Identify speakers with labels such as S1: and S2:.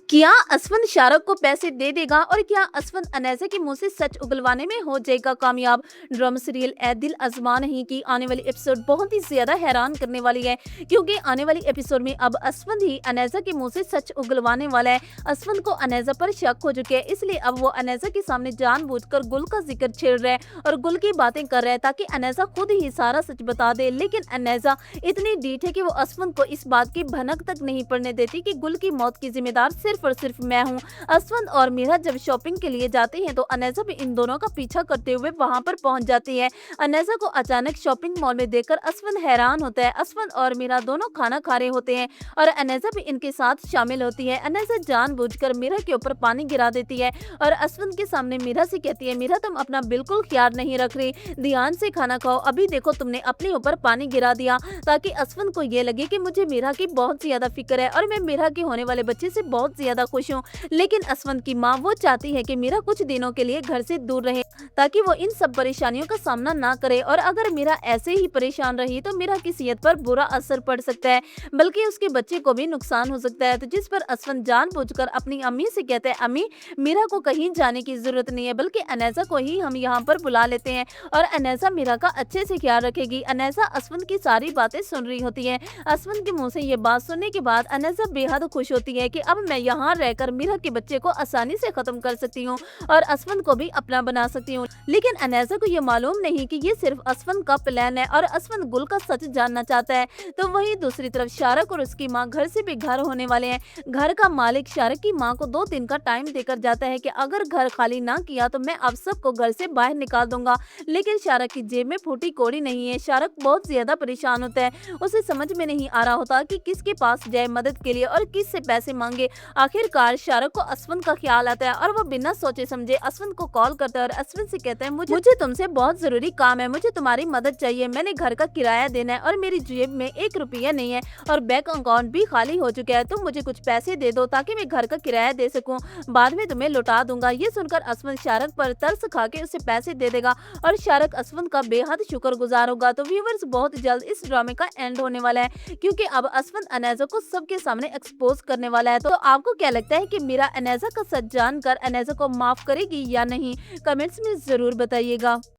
S1: क्या असफन शाहरुख को पैसे दे देगा और क्या असफन अनैजा के मुंह से सच उगलवाने में हो जाएगा कामयाब। ड्रामा सीरियल ए दिल आजमा नहीं की आने वाली एपिसोड बहुत ही ज्यादा हैरान करने वाली है, क्योंकि आने वाली एपिसोड में अब असफन ही अनैजा के मुंह से सच उगलवाने वाला है। असफन को अनैजा पर शक हो चुके हैं, इसलिए अब वो अनैजा के सामने जानबूझकर गुल का जिक्र छेड़ रहे हैं और गुल की बातें कर रहे हैं ताकि अनैजा खुद ही सारा सच बता दे। लेकिन अनैजा इतनी डीठ है कि वो असफन को इस बात की भनक तक नहीं पड़ने देती कि गुल की मौत की जिम्मेदार सिर्फ और सिर्फ मैं हूँ। असफन और मीरा जब शॉपिंग के लिए जाते हैं तो अनैजा भी इन दोनों का पीछा करते हुए वहां पर पहुंच जाती है। अनैजा को अचानक शॉपिंग मॉल में देखकर असफन हैरान होता है। असफन और मीरा दोनों खाना खा रहे होते हैं और अनैजा भी इनके साथ शामिल होती है। अनैजा जानबूझकर मीरा के ऊपर पानी गिरा देती है और असफन के सामने मीरा से कहती है, मीरा तुम अपना बिल्कुल ख्याल नहीं रख रही, ध्यान से खाना खाओ, अभी देखो तुमने अपने ऊपर पानी गिरा दिया। ताकि असफन को ये लगे कि मुझे मीरा की बहुत ज्यादा फिक्र है और मैं मीरा के होने वाले बच्चे से बहुत ज्यादा खुश हूँ। लेकिन असफन की माँ वो चाहती है कि मीरा कुछ दिनों के लिए घर से दूर रहे ताकि वो इन सब परेशानियों का सामना ना करे, और अगर मीरा ऐसे ही परेशान रही तो मीरा की सेहत पर बुरा असर पड़ सकता है, बल्कि उसके बच्चे को भी नुकसान हो सकता है। तो जिस पर असफन जानबूझकर अपनी अम्मी से कहते हैं, अम्मी मीरा को कहीं जाने की जरूरत नहीं है, बल्कि अनैजा को ही हम यहाँ पर बुला लेते हैं और अनैजा मीरा का अच्छे से ख्याल रखेगी। अनैजा असफन की सारी बातें सुन रही होती है। असफन के मुंह से ये बात सुनने के बाद अनैजा बेहद खुश होती है कि अब मैं यहाँ रहकर मीरा के बच्चे को आसानी से खत्म कर सकती हूँ और असफन को भी अपना बना सकती हूँ। लेकिन अनैजा को ये मालूम नहीं कि ये सिर्फ असफन का प्लान है और असफन गुल का सच जानना चाहता है। तो वहीं दूसरी तरफ शाहरुख और उसकी माँ घर से बेघर होने वाले हैं। घर का मालिक शाहरुख की माँ को 2 दिन का टाइम देकर जाता है कि अगर घर खाली ना किया तो मैं आप सबको घर से बाहर निकाल दूंगा। लेकिन शाहरुख की जेब में फूटी कौड़ी नहीं है। शाहरुख बहुत ज्यादा परेशान होता है, उसे समझ में नहीं आ रहा होता कि किसके पास जाए मदद के लिए और किस से पैसे मांगे। आखिरकार शाहरुख को असफन का ख्याल आता है और वो बिना सोचे समझे असफन को कॉल करता है और असफन से कहता है, मुझे तुमसे बहुत जरूरी काम है, मुझे तुम्हारी मदद चाहिए। मैंने घर का किराया देना है और मेरी जेब में 1 रुपया नहीं है और बैंक अकाउंट भी खाली हो चुका है। तुम मुझे कुछ पैसे दे दो ताकि मैं घर का किराया दे सकूं, बाद में तुम्हें लौटा दूंगा। ये सुनकर असफन शाहरुख पर तरस खा के उसे पैसे दे देगा और शाहरुख असफन का बेहद शुक्रगुजार होगा। तो व्यूवर्स, बहुत जल्द इस ड्रामे का एंड होने वाला है, क्योंकि अब असफन अनैजा को सबके सामने एक्सपोज करने वाला है। तो आपको क्या लगता है कि मीरा अनैजा का सच जानकर अनैजा को माफ करेगी या नहीं? कमेंट्स में जरूर बताइएगा।